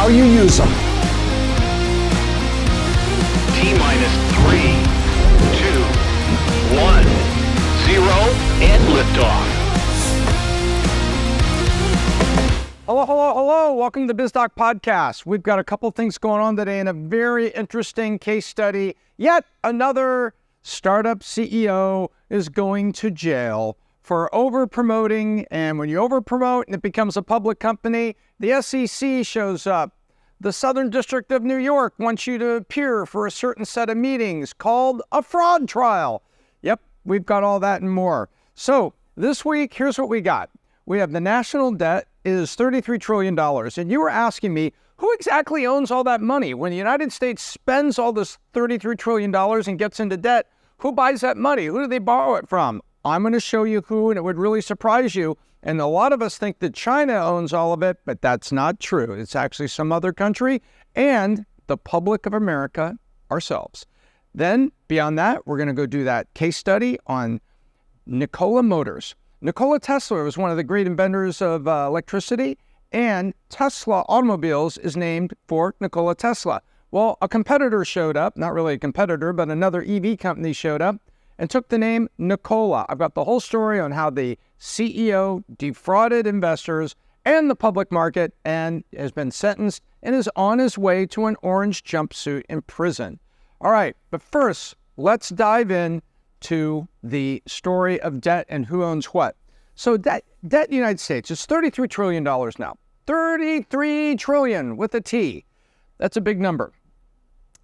how you use them. T-minus 3, 2, 1, 0, and liftoff. Hello. Welcome to the Biz Doc Podcast. We've got a couple things going on today and a very interesting case study. Yet another startup CEO is going to jail for over-promoting. And when you over-promote and it becomes a public company, the SEC shows up. The Southern District of New York wants you to appear for a certain set of meetings called a fraud trial. Yep, we've got all that and more. So this week, here's what we got. We have the national debt is $33 trillion. And you were asking me, who exactly owns all that money? When the United States spends all this $33 trillion and gets into debt, who buys that money? Who do they borrow it from? I'm going to show you who, and it would really surprise you. And a lot of us think that China owns all of it, but that's not true. It's actually some other country and the public of America ourselves. Then beyond that, we're going to go do that case study on Nikola Motors. Nikola Tesla was one of the great inventors of electricity, and Tesla Automobiles is named for Nikola Tesla. Well, a competitor showed up, not really a competitor, but another EV company showed up and took the name Nikola. I've got the whole story on how the CEO defrauded investors and the public market and has been sentenced and is on his way to an orange jumpsuit in prison. All right, but first, let's dive in to the story of debt and who owns what. So debt in the United States is $33 trillion now. $33 trillion with a T. That's a big number.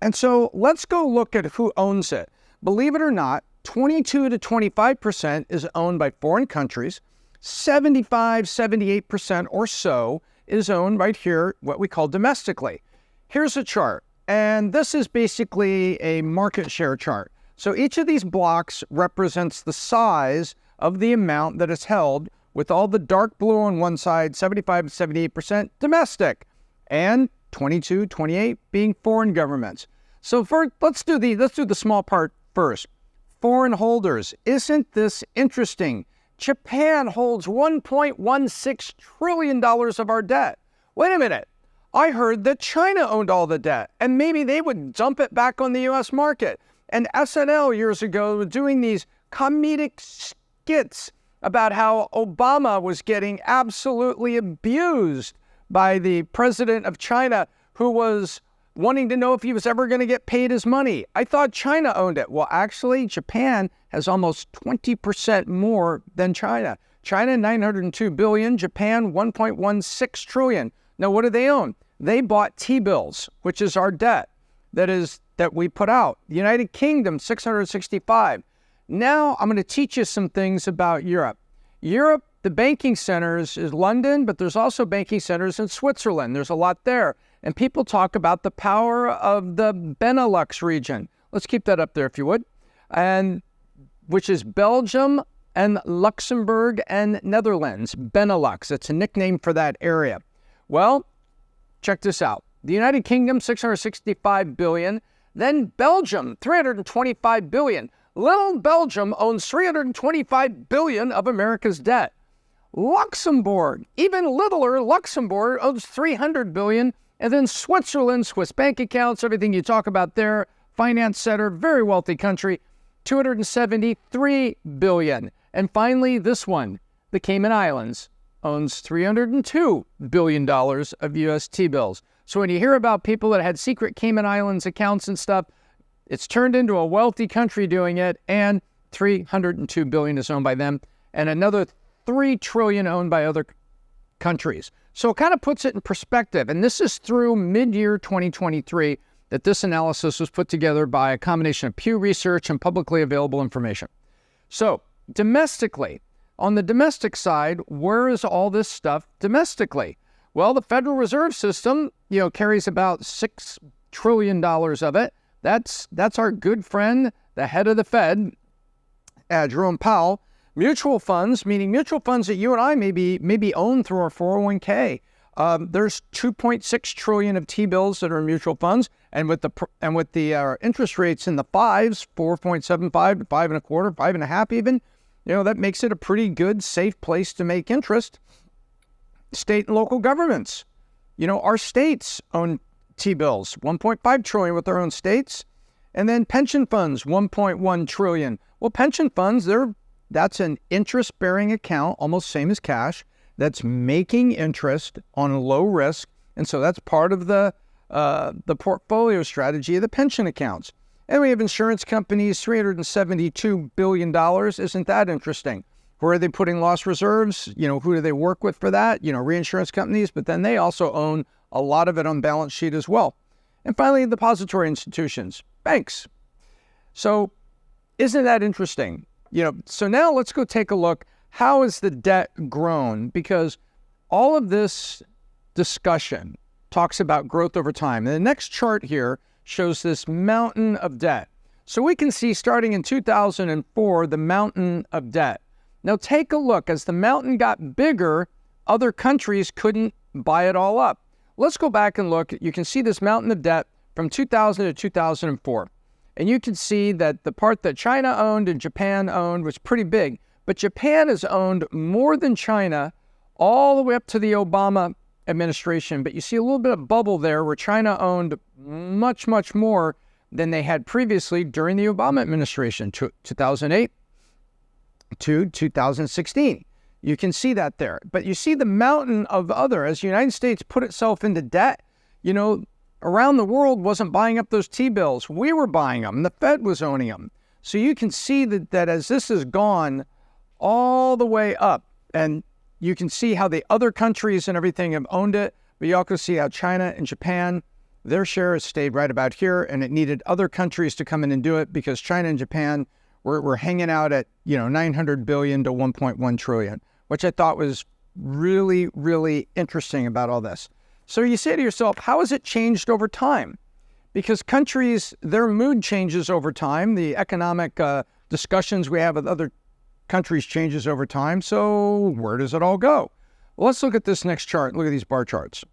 And so let's go look at who owns it. Believe it or not, 22 to 25% is owned by foreign countries. 78% or so is owned right here, what we call domestically. Here's a chart. And this is basically a market share chart. So each of these blocks represents the size of the amount that is held, with all the dark blue on one side, 75 to 78% domestic, and 22, 28 being foreign governments. So let's do the small part first. Foreign holders. Isn't this interesting? Japan holds $1.16 trillion of our debt. Wait a minute. I heard that China owned all the debt, and maybe they would dump it back on the U.S. market. And SNL years ago was doing these comedic skits about how Obama was getting absolutely abused by the president of China, who was wanting to know if he was ever going to get paid his money. I thought China owned it. Well, actually, Japan has almost 20% more than China. China, $902 billion, Japan, $1.16 trillion. Now, what do they own? They bought T-bills, which is our debt that we put out. The United Kingdom, 665. Now I'm going to teach you some things about Europe. Europe, the banking centers is London, but there's also banking centers in Switzerland. There's a lot there. And people talk about the power of the Benelux region. Let's keep that up there if you would. And which is Belgium and Luxembourg and Netherlands. Benelux, it's a nickname for that area. Well, check this out. The United Kingdom, $665 billion. Then Belgium, $325 billion. Little Belgium owns $325 billion of America's debt. Luxembourg, even littler Luxembourg, owns $300 billion. And then Switzerland, Swiss bank accounts, everything you talk about there, finance center, very wealthy country, $273 billion. And finally, this one, the Cayman Islands, owns $302 billion of U.S. T-bills. So when you hear about people that had secret Cayman Islands accounts and stuff, it's turned into a wealthy country doing it, and $302 billion is owned by them, and another $3 trillion owned by other countries. So it kind of puts it in perspective, and this is through mid-year 2023 that this analysis was put together by a combination of Pew Research and publicly available information. So domestically, on the domestic side, where is all this stuff domestically? Well, the Federal Reserve System, carries about $6 trillion of it. That's our good friend, the head of the Fed, Jerome Powell. Mutual funds, meaning mutual funds that you and I maybe own through our 401k. There's $2.6 trillion of T-bills that are in mutual funds, and with the interest rates in the fives, 4.75 to 5.25, 5.5 even, that makes it a pretty good, safe place to make interest. State and local governments. Our states own T-bills, 1.5 trillion with their own states. And then pension funds, 1.1 trillion. Well, pension funds, that's an interest-bearing account, almost same as cash, that's making interest on a low risk. And so that's part of the portfolio strategy of the pension accounts. And we have insurance companies, $372 billion. Isn't that interesting? Where are they putting loss reserves? Who do they work with for that? Reinsurance companies, but then they also own a lot of it on balance sheet as well. And finally, depository institutions, banks. So isn't that interesting? So now let's go take a look. How has the debt grown? Because all of this discussion talks about growth over time. And the next chart here shows this mountain of debt. So we can see starting in 2004, the mountain of debt. Now take a look. As the mountain got bigger, other countries couldn't buy it all up. Let's go back and look. You can see this mountain of debt from 2000 to 2004. And you can see that the part that China owned and Japan owned was pretty big. But Japan has owned more than China all the way up to the Obama administration. But you see a little bit of bubble there where China owned much, much more than they had previously during the Obama administration, 2008 to 2016. You can see that there. But you see the mountain of other, as the United States put itself into debt, around the world wasn't buying up those T-bills. We were buying them. The Fed was owning them. So you can see that as this has gone all the way up, and you can see how the other countries and everything have owned it, but you also see how China and Japan, their share has stayed right about here, and it needed other countries to come in and do it because China and Japan were hanging out at, 900 billion to 1.1 trillion, which I thought was really, really interesting about all this. So you say to yourself, how has it changed over time? Because countries, their mood changes over time. The economic discussions we have with other countries changes over time. So where does it all go? Well, let's look at this next chart. Look at these bar charts.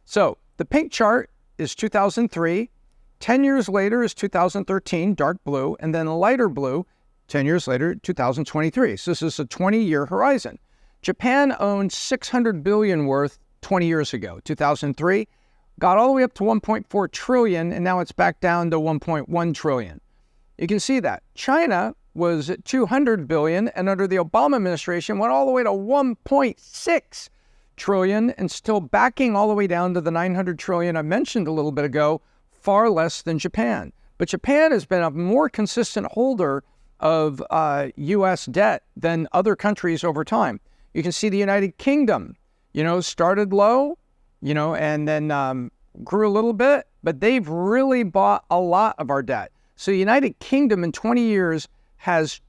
So the pink chart is 2003. 10 years later is 2013, dark blue, and then lighter blue, 10 years later, 2023. So this is a 20-year horizon. Japan owned 600 billion worth 20 years ago, 2003, got all the way up to 1.4 trillion, and now it's back down to 1.1 trillion. You can see that. China was at 200 billion, and under the Obama administration went all the way to 1.6 trillion, and still backing all the way down to the 900 trillion I mentioned a little bit ago, far less than Japan. But Japan has been a more consistent holder of U.S. debt than other countries over time. You can see the United Kingdom, started low, and then grew a little bit, but they've really bought a lot of our debt. So the United Kingdom in 20 years has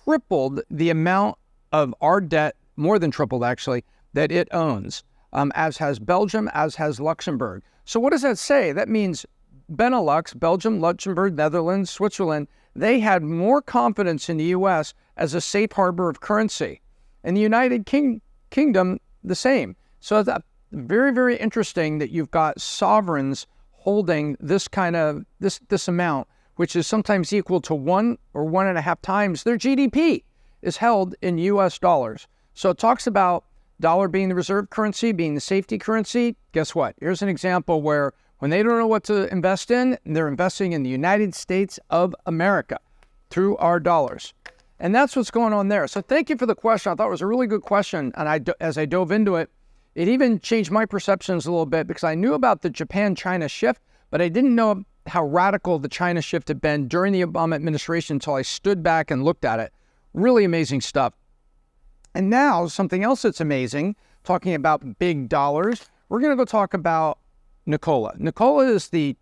tripled the amount of our debt, more than tripled actually, that it owns, as has Belgium, as has Luxembourg. So what does that say? That means Benelux, Belgium, Luxembourg, Netherlands, Switzerland, they had more confidence in the U.S. as a safe harbor of currency. And the United Kingdom, the same. So it's very, very interesting that you've got sovereigns holding this kind of, this amount, which is sometimes equal to 1 or 1.5 times their GDP is held in U.S. dollars. So it talks about dollar being the reserve currency, being the safety currency. Guess what? Here's an example where when they don't know what to invest in, they're investing in the United States of America through our dollars. And that's what's going on there. So thank you for the question. I thought it was a really good question. And as I dove into it, it even changed my perceptions a little bit because I knew about the Japan-China shift, but I didn't know how radical the China shift had been during the Obama administration until I stood back and looked at it. Really amazing stuff. And now something else that's amazing, talking about big dollars, we're going to go talk about Nikola. Nikola is the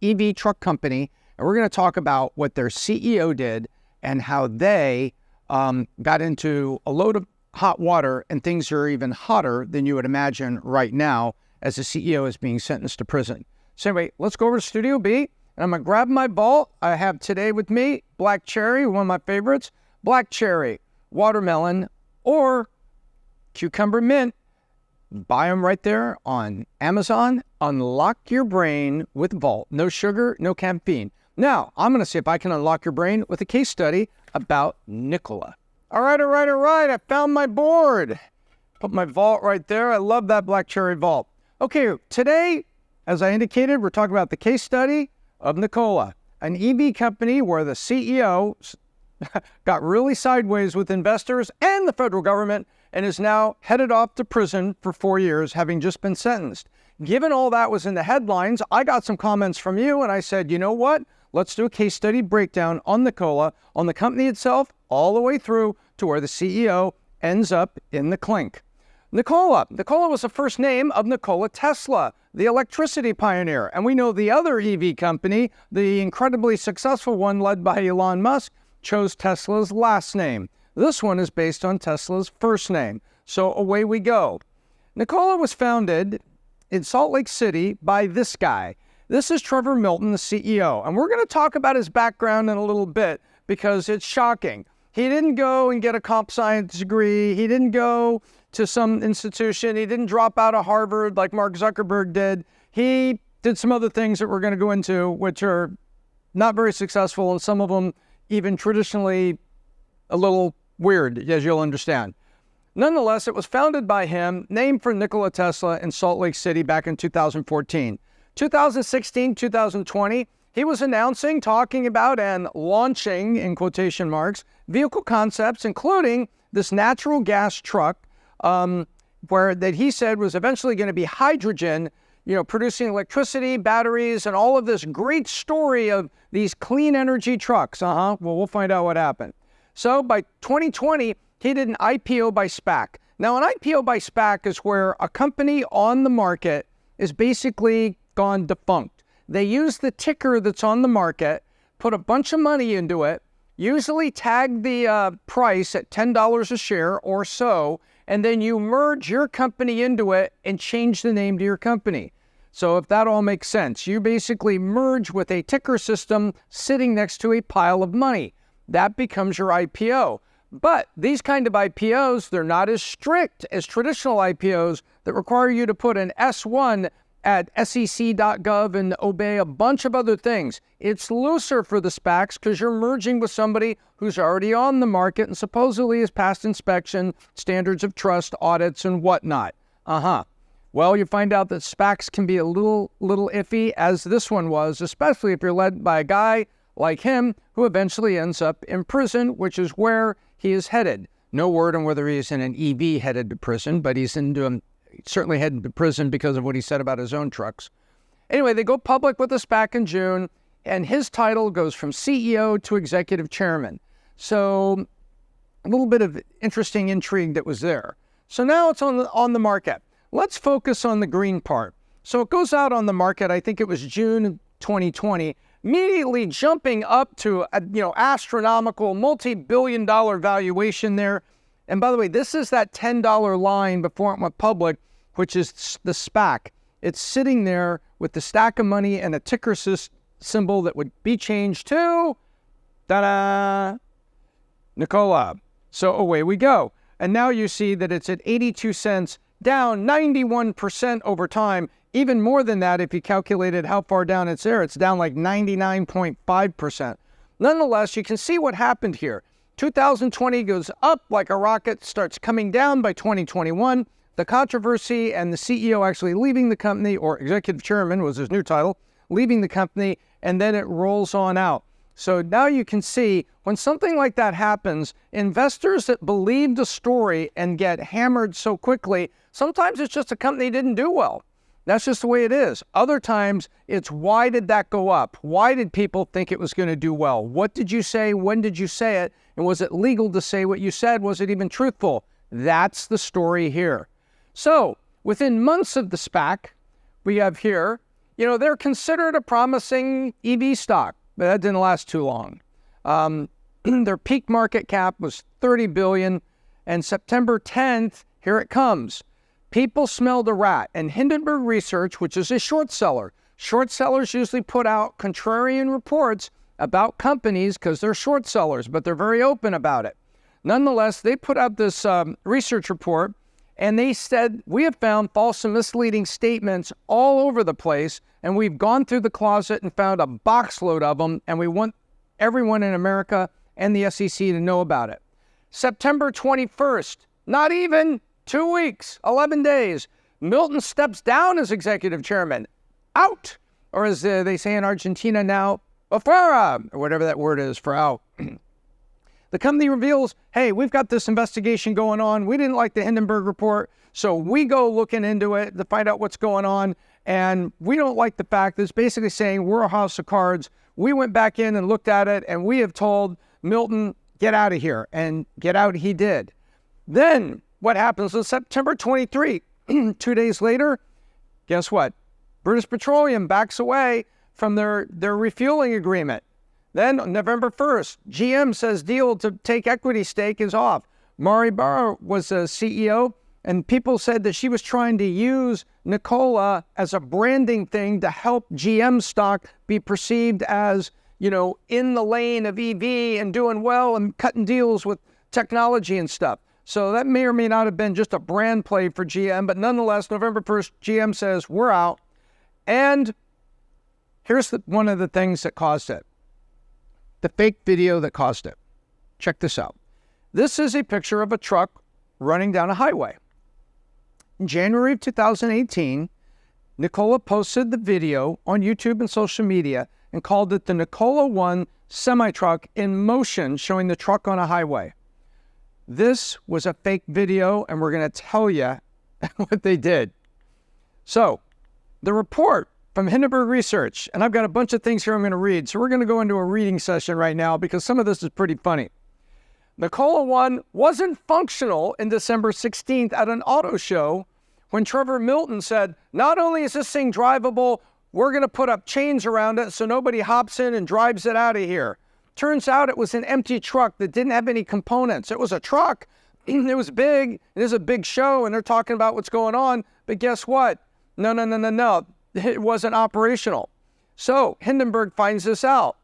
EV truck company, and we're going to talk about what their CEO did and how they got into a load of hot water, and things are even hotter than you would imagine right now as the CEO is being sentenced to prison. So anyway, let's go over to Studio B, and I'm going to grab my vault. I have today with me black cherry, one of my favorites, black cherry, watermelon, or cucumber mint. Buy them right there on Amazon. Unlock your brain with Vault. No sugar, no caffeine. Now, I'm going to see if I can unlock your brain with a case study about Nikola. All right. I found my board. Put my vault right there. I love that black cherry vault. Okay, today, as I indicated, we're talking about the case study of Nikola, an EV company where the CEO got really sideways with investors and the federal government and is now headed off to prison for 4 years, having just been sentenced. Given all that was in the headlines, I got some comments from you and I said, you know what? Let's do a case study breakdown on Nikola, on the company itself, all the way through to where the CEO ends up in the clink. Nikola was the first name of Nikola Tesla, the electricity pioneer. And we know the other EV company, the incredibly successful one led by Elon Musk, chose Tesla's last name. This one is based on Tesla's first name. So away we go. Nikola was founded in Salt Lake City by this guy. This is Trevor Milton, the CEO. And we're going to talk about his background in a little bit because it's shocking. He didn't go and get a comp science degree. He didn't go to some institution. He didn't drop out of Harvard like Mark Zuckerberg did. He did some other things that we're going to go into, which are not very successful, and some of them even traditionally a little weird, as you'll understand. Nonetheless, it was founded by him, named for Nikola Tesla in Salt Lake City back in 2014. 2016, 2020, he was announcing, talking about, and launching, in quotation marks, vehicle concepts, including this natural gas truck, where that he said was eventually going to be hydrogen, producing electricity, batteries, and all of this great story of these clean energy trucks. Well, we'll find out what happened. So by 2020, he did an IPO by SPAC. Now, an IPO by SPAC is where a company on the market is basically gone defunct. They use the ticker that's on the market, put a bunch of money into it, usually tag the price at $10 a share or so, and then you merge your company into it and change the name to your company. So if that all makes sense, you basically merge with a ticker system sitting next to a pile of money. That becomes your IPO. But these kind of IPOs, they're not as strict as traditional IPOs that require you to put an S1 at sec.gov and obey a bunch of other things. It's looser for the SPACs because you're merging with somebody who's already on the market and supposedly has passed inspection, standards of trust, audits, and whatnot. Well, you find out that SPACs can be a little iffy, as this one was, especially if you're led by a guy like him who eventually ends up in prison, which is where he is headed. No word on whether he's in an EV headed to prison, but he's certainly headed to prison because of what he said about his own trucks. Anyway, they go public with a SPAC in June, and his title goes from CEO to executive chairman. So a little bit of interesting intrigue that was there. So now it's on the market. Let's focus on the green part. So it goes out on the market, I think it was June 2020, immediately jumping up to astronomical multi-billion-dollar valuation there. And by the way, this is that $10 line before it went public, which is the SPAC. It's sitting there with the stack of money and a ticker symbol that would be changed to, ta-da, Nikola. So away we go. And now you see that it's at 82 cents, down 91% over time. Even more than that, if you calculated how far down it's there, it's down like 99.5%. Nonetheless, you can see what happened here. 2020 goes up like a rocket, starts coming down by 2021. The controversy and the CEO actually leaving the company, or executive chairman was his new title, leaving the company, and then it rolls on out. So now you can see when something like that happens, investors that believe the story and get hammered so quickly, sometimes it's just a company didn't do well. That's just the way it is. Other times, it's why did that go up? Why did people think it was going to do well? What did you say? When did you say it? And was it legal to say what you said? Was it even truthful? That's the story here. So within months of the SPAC, we have here, they're considered a promising EV stock, but that didn't last too long. Their peak market cap was $30 billion, and September 10th, here it comes. People smelled a rat, and Hindenburg Research, which is a short seller. Short sellers usually put out contrarian reports about companies because they're short sellers, but they're very open about it. Nonetheless, they put out this research report, and they said, we have found false and misleading statements all over the place, and we've gone through the closet and found a box load of them, and we want everyone in America and the SEC to know about it. September 21st, not even 2 weeks, 11 days, Milton steps down as executive chairman. Out. Or as they say in Argentina now, afuera, or whatever that word is for out. The company reveals, hey, we've got this investigation going on. We didn't like the Hindenburg report, so we go looking into it to find out what's going on. And we don't like the fact that it's basically saying we're a house of cards. We went back in and looked at it, and we have told Milton, get out of here. And get out he did. Then what happens on September 23, 2 days later, guess what? British Petroleum backs away from their refueling agreement. Then on November 1st, GM says deal to take equity stake is off. Mari Barra was a CEO, and people said that she was trying to use Nikola as a branding thing to help GM stock be perceived as, in the lane of EV and doing well and cutting deals with technology and stuff. So that may or may not have been just a brand play for GM, but nonetheless, November 1st, GM says, we're out. And here's one of the things that caused it. The fake video that caused it. Check this out. This is a picture of a truck running down a highway. In January of 2018, Nikola posted the video on YouTube and social media and called it the Nikola One semi-truck in motion, showing the truck on a highway. This was a fake video, and we're going to tell you what they did. So, the report from Hindenburg Research, and I've got a bunch of things here I'm going to read, so we're going to go into a reading session right now because some of this is pretty funny. Nikola One wasn't functional in December 16th at an auto show when Trevor Milton said, not only is this thing drivable, we're going to put up chains around it so nobody hops in and drives it out of here. Turns out it was an empty truck that didn't have any components. It was a truck. It was big. It is a big show, and they're talking about what's going on. But guess what? No. It wasn't operational. So Hindenburg finds this out.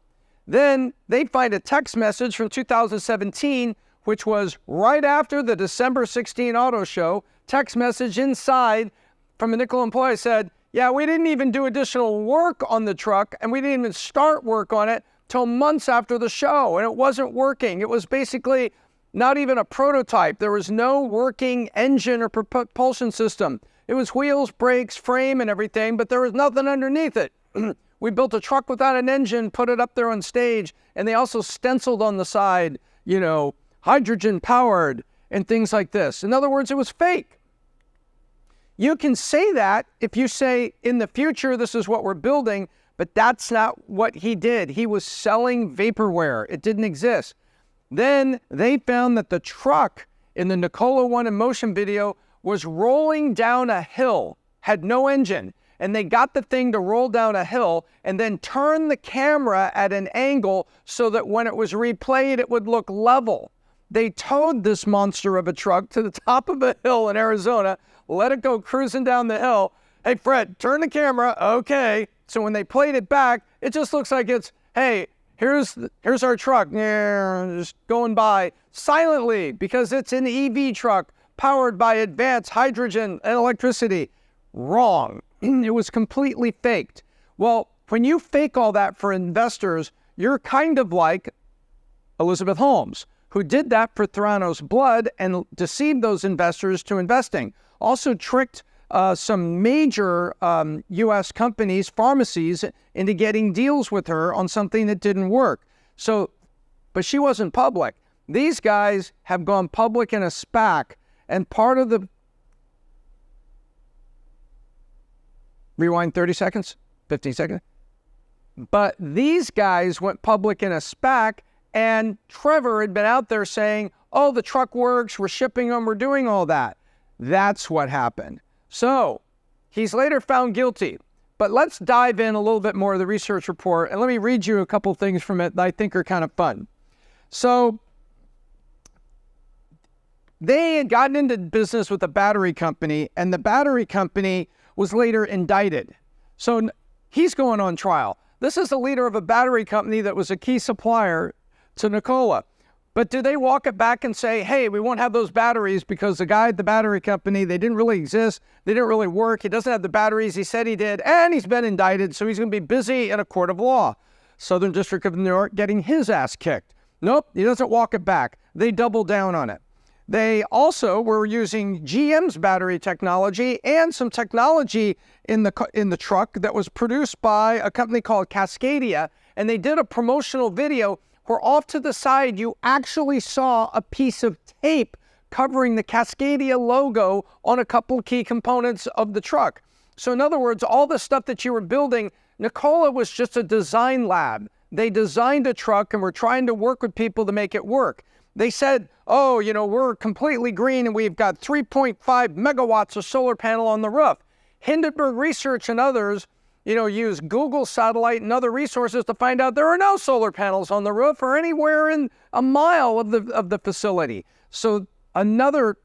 Then they find a text message from 2017, which was right after the December 16 auto show. Text message inside from a Nikola employee said, yeah, we didn't even do additional work on the truck, and we didn't even start work on it till months after the show, and it wasn't working. It was basically not even a prototype. There was no working engine or propulsion system. It was wheels, brakes, frame, and everything, but there was nothing underneath it. We built a truck without an engine, put it up there on stage, and they also stenciled on the side, hydrogen powered and things like this. In other words, it was fake. You can say that if you say, in the future, this is what we're building, but that's not what he did. He was selling vaporware. It didn't exist. Then they found that the truck in the Nikola One in motion video was rolling down a hill, had no engine, and they got the thing to roll down a hill and then turn the camera at an angle so that when it was replayed, it would look level. They towed this monster of a truck to the top of a hill in Arizona, let it go cruising down the hill. Hey, Fred, turn the camera. Okay. So when they played it back, it just looks like it's, hey, here's our truck, just going by silently because it's an EV truck powered by advanced hydrogen and electricity. Wrong. It was completely faked. Well, when you fake all that for investors, you're kind of like Elizabeth Holmes, who did that for Theranos Blood and deceived those investors to investing. Also tricked some major U.S. companies, pharmacies, into getting deals with her on something that didn't work. So, but she wasn't public. These guys have gone public in a SPAC, and part of the... Rewind 30 seconds, 15 seconds. But these guys went public in a SPAC, and Trevor had been out there saying, oh, the truck works, we're shipping them, we're doing all that. That's what happened. So he's later found guilty. But let's dive in a little bit more of the research report, and let me read you a couple things from it that I think are kind of fun. So they had gotten into business with a battery company, and the battery company was later indicted. So he's going on trial. This is the leader of a battery company that was a key supplier to Nikola. But do they walk it back and say, hey, we won't have those batteries because the guy at the battery company, they didn't really exist, they didn't really work, he doesn't have the batteries he said he did, and he's been indicted, so he's going to be busy in a court of law. Southern District of New York getting his ass kicked. Nope, he doesn't walk it back. They double down on it. They also were using GM's battery technology and some technology in the truck that was produced by a company called Cascadia. And they did a promotional video where off to the side, you actually saw a piece of tape covering the Cascadia logo on a couple of key components of the truck. So in other words, all the stuff that you were building, Nikola was just a design lab. They designed a truck and were trying to work with people to make it work. They said, oh, we're completely green and we've got 3.5 megawatts of solar panel on the roof. Hindenburg Research and others, use Google satellite and other resources to find out there are no solar panels on the roof or anywhere in a mile of the facility. So another,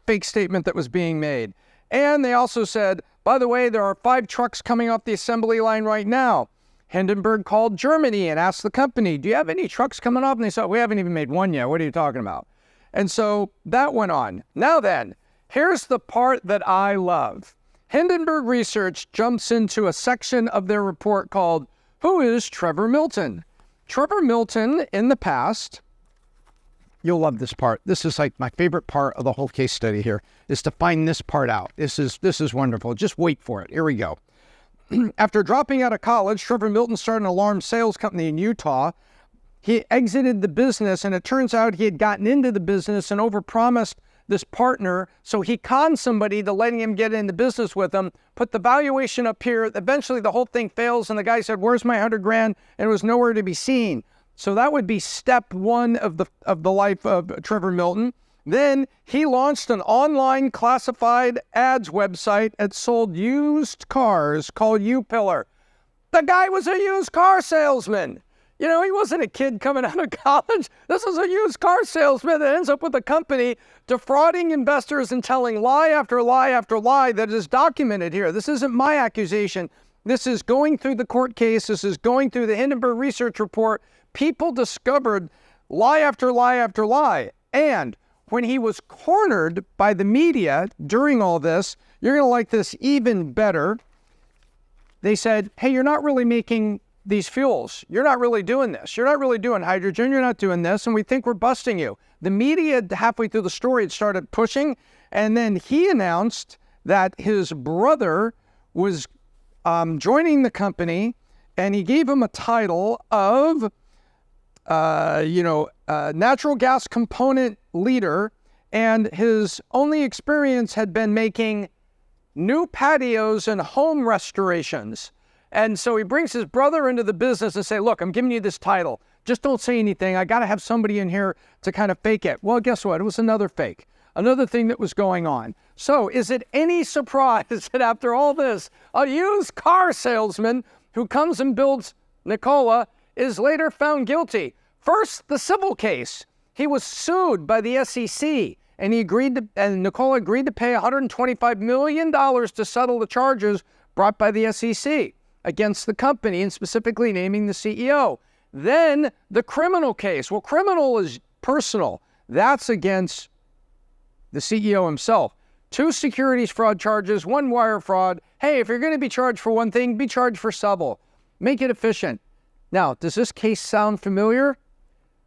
fake statement that was being made. And they also said, by the way, there are 5 trucks coming off the assembly line right now. Hindenburg called Germany and asked the company, do you have any trucks coming off? And they said, we haven't even made one yet. What are you talking about? And so that went on. Now then, here's the part that I love. Hindenburg Research jumps into a section of their report called, Who is Trevor Milton? Trevor Milton, in the past, you'll love this part. This is like my favorite part of the whole case study here, is to find this part out. This is wonderful. Just wait for it. Here we go. After dropping out of college, Trevor Milton started an alarm sales company in Utah. He exited the business, and it turns out he had gotten into the business and overpromised this partner, so he conned somebody to letting him get into business with him, put the valuation up here. Eventually, the whole thing fails, and the guy said, where's my $100,000? And it was nowhere to be seen. So that would be step one of the life of Trevor Milton. Then he launched an online classified ads website that sold used cars called U-Pillar. The guy was a used car salesman. He wasn't a kid coming out of college. This was a used car salesman that ends up with a company defrauding investors and telling lie after lie after lie that is documented here. This isn't my accusation. This is going through the court case. This is going through the Hindenburg Research report. People discovered lie after lie after lie. And when he was cornered by the media during all this, you're going to like this even better. They said, hey, you're not really making these fuels. You're not really doing this. You're not really doing hydrogen. You're not doing this. And we think we're busting you. The media, halfway through the story, had started pushing. And then he announced that his brother was joining the company, and he gave him a title of natural gas component leader, and his only experience had been making new patios and home restorations. And so he brings his brother into the business and say, look, I'm giving you this title. Just don't say anything. I got to have somebody in here to kind of fake it. Well, guess what? It was another fake, another thing that was going on. So is it any surprise that after all this, a used car salesman who comes and builds Nikola is later found guilty? First, the civil case. He was sued by the SEC, and Nikola agreed to pay $125 million to settle the charges brought by the SEC against the company, and specifically naming the CEO. Then the criminal case. Well, criminal is personal. That's against the CEO himself. 2 securities fraud charges, 1 wire fraud. Hey, if you're going to be charged for one thing, be charged for several. Make it efficient. Now, does this case sound familiar?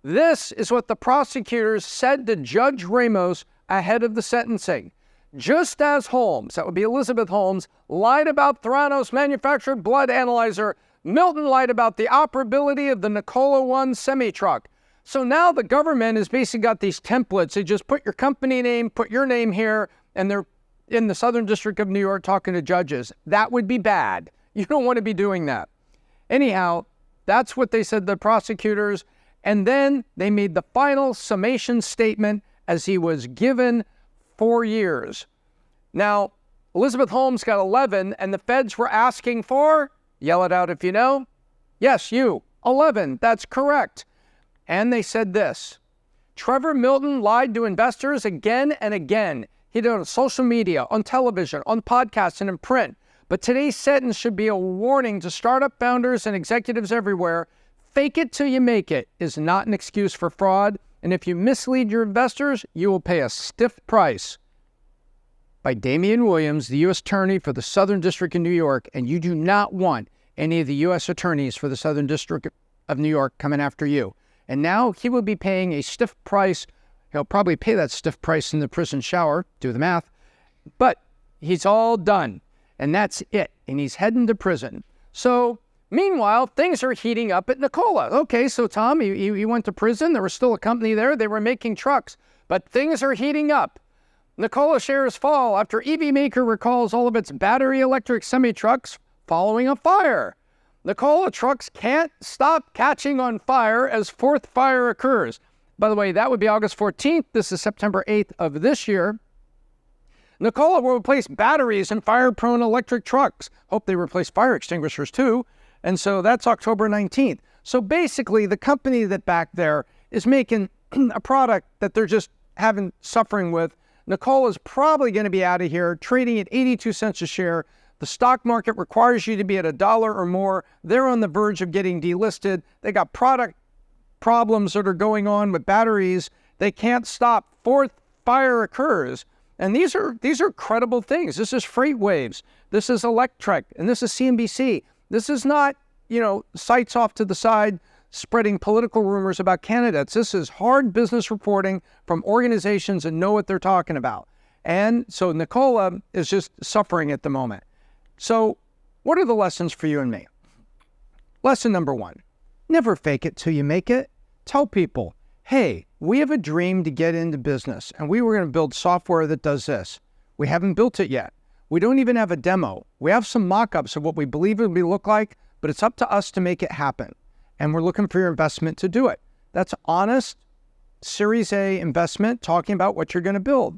This is what the prosecutors said to Judge Ramos ahead of the sentencing. Just as Holmes, that would be Elizabeth Holmes, lied about Theranos manufactured blood analyzer, Milton lied about the operability of the Nikola One semi-truck. So now the government has basically got these templates. They just put your company name, put your name here, and they're in the Southern District of New York talking to judges. That would be bad. You don't want to be doing that. Anyhow, that's what they said to the prosecutors. And then they made the final summation statement as he was given 4 years. Now, Elizabeth Holmes got 11, and the feds were asking for, yell it out if you know. Yes, you, 11, that's correct. And they said this, Trevor Milton lied to investors again and again. He did it on social media, on television, on podcasts, and in print. But today's sentence should be a warning to startup founders and executives everywhere. Fake it till you make it is not an excuse for fraud. And if you mislead your investors, you will pay a stiff price. By Damian Williams, the U.S. Attorney for the Southern District of New York, and you do not want any of the U.S. attorneys for the Southern District of New York coming after you. And now he will be paying a stiff price He'll probably pay that stiff price in the prison shower, do the math, but he's all done, and that's it, and he's heading to prison. So meanwhile, things are heating up at Nikola. Okay, so Tom, he went to prison. There was still a company there. They were making trucks, but things are heating up. Nikola shares fall after EV maker recalls all of its battery electric semi-trucks following a fire. Nikola trucks can't stop catching on fire as fourth fire occurs. By the way, that would be August 14th. This is September 8th of this year. Nikola will replace batteries in fire-prone electric trucks. Hope they replace fire extinguishers too. And so that's October 19th. So basically, the company that back there is making a product that they're just suffering with. Nikola is probably going to be out of here, trading at 82 cents a share. The stock market requires you to be at $1 or more. They're on the verge of getting delisted. They got product problems that are going on with batteries. They can't stop. Fourth fire occurs. And these are credible things. This is FreightWaves. This is Electric. And this is CNBC. This is not, sites off to the side spreading political rumors about candidates. This is hard business reporting from organizations that know what they're talking about. And so Nikola is just suffering at the moment. So what are the lessons for you and me? Lesson number 1, never fake it till you make it. Tell people, hey, we have a dream to get into business and we were going to build software that does this. We haven't built it yet. We don't even have a demo. We have some mock-ups of what we believe it will look like, but it's up to us to make it happen. And we're looking for your investment to do it. That's honest Series A investment, talking about what you're going to build.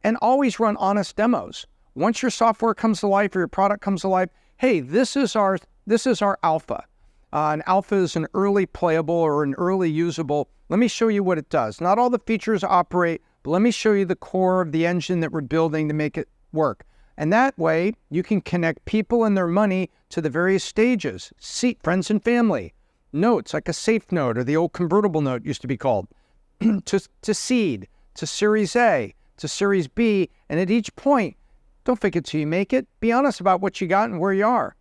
And always run honest demos. Once your software comes to life or your product comes to life, hey, this is our alpha. An alpha is an early playable or an early usable. Let me show you what it does. Not all the features operate, but let me show you the core of the engine that we're building to make it work. And that way, you can connect people and their money to the various stages. Seat, friends and family. Notes, like a safe note or the old convertible note used to be called. to seed, to Series A, to Series B. And at each point, don't fake it till you make it. Be honest about what you got and where you are.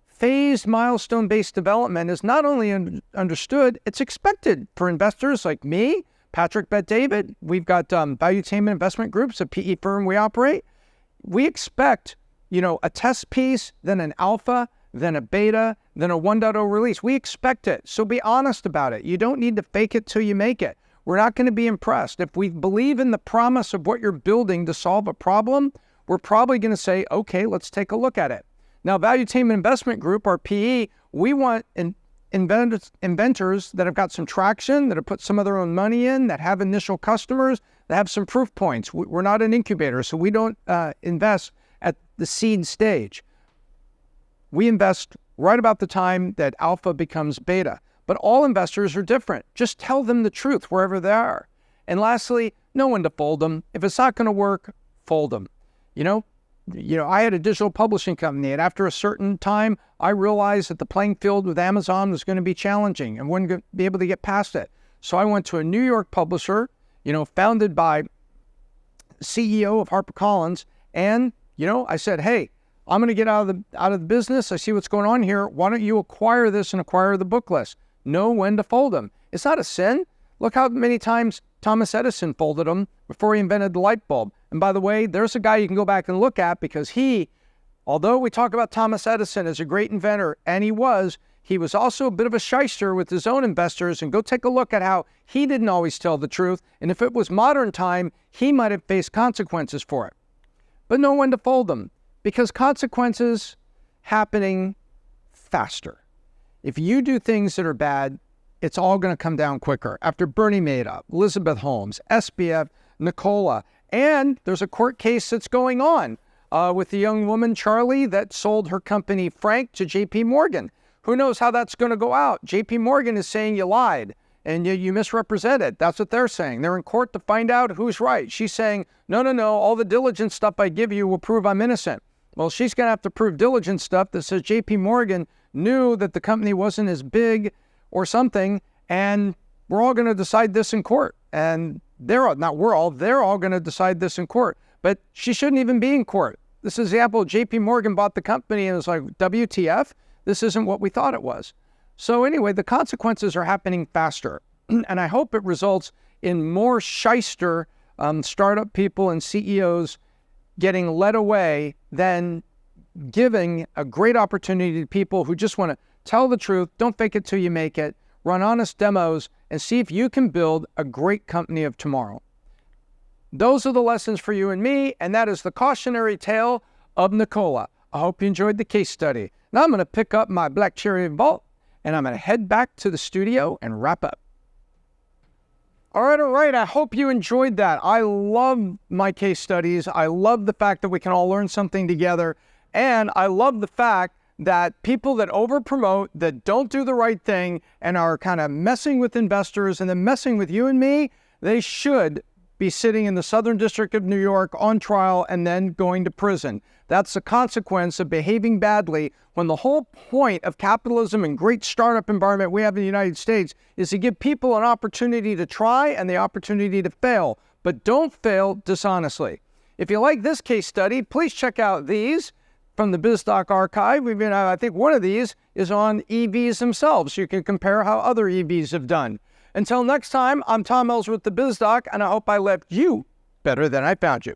Phased milestone-based development is not only understood, it's expected for investors like me, Patrick Bet-David. We've got Valuetainment Investment Groups, a PE firm we operate. We expect, a test piece, then an alpha, then a beta, then a 1.0 release. We expect it. So be honest about it. You don't need to fake it till you make it. We're not going to be impressed. If we believe in the promise of what you're building to solve a problem, we're probably going to say, okay, let's take a look at it. Now, Valuetainment Investment Group, our PE, we want inventors that have got some traction, that have put some of their own money in, that have initial customers, that have some proof points. We're not an incubator, so we don't invest at the seed stage. We invest right about the time that alpha becomes beta. But all investors are different. Just tell them the truth wherever they are. And lastly, know when to fold them. If it's not going to work, fold them. I had a digital publishing company, and after a certain time, I realized that the playing field with Amazon was going to be challenging and wouldn't be able to get past it. So I went to a New York publisher, founded by CEO of HarperCollins, and I said, hey, I'm going to get out of the business. I see what's going on here. Why don't you acquire this and acquire the book list? Know when to fold them. It's not a sin. Look how many times Thomas Edison folded them before he invented the light bulb. And by the way, there's a guy you can go back and look at because although we talk about Thomas Edison as a great inventor, and he was also a bit of a shyster with his own investors. And go take a look at how he didn't always tell the truth. And if it was modern time, he might have faced consequences for it. But know when to fold them, because consequences happening faster. If you do things that are bad, it's all going to come down quicker. After Bernie Madoff, Elizabeth Holmes, SBF, Nikola, and there's a court case that's going on with the young woman, Charlie, that sold her company, Frank, to JP Morgan. Who knows how that's going to go out? JP Morgan is saying you lied and you misrepresented. That's what they're saying. They're in court to find out who's right. She's saying, no, all the diligence stuff I give you will prove I'm innocent. Well, she's going to have to prove diligence stuff that says JP Morgan knew that the company wasn't as big or something, and we're all going to decide this in court. And they're all going to decide this in court. But she shouldn't even be in court. This is the example. JP Morgan bought the company and it was like, WTF? This isn't what we thought it was. So anyway, the consequences are happening faster. And I hope it results in more shyster startup people and CEOs getting led away than giving a great opportunity to people who just want to tell the truth, don't fake it till you make it, run honest demos, and see if you can build a great company of tomorrow. Those are the lessons for you and me, and that is the cautionary tale of Nikola. I hope you enjoyed the case study. Now I'm going to pick up my Black Cherry Vault, and I'm going to head back to the studio and wrap up. All right. I hope you enjoyed that. I love my case studies. I love the fact that we can all learn something together. And I love the fact that people that overpromote, that don't do the right thing, and are kind of messing with investors and then messing with you and me, they should be sitting in the Southern District of New York on trial and then going to prison. That's the consequence of behaving badly when the whole point of capitalism and great startup environment we have in the United States is to give people an opportunity to try and the opportunity to fail, but don't fail dishonestly. If you like this case study, please check out these from the Biz Doc archive. I think one of these is on EVs themselves, so you can compare how other EVs have done. Until next time, I'm Tom Ellsworth, the Biz Doc, and I hope I left you better than I found you.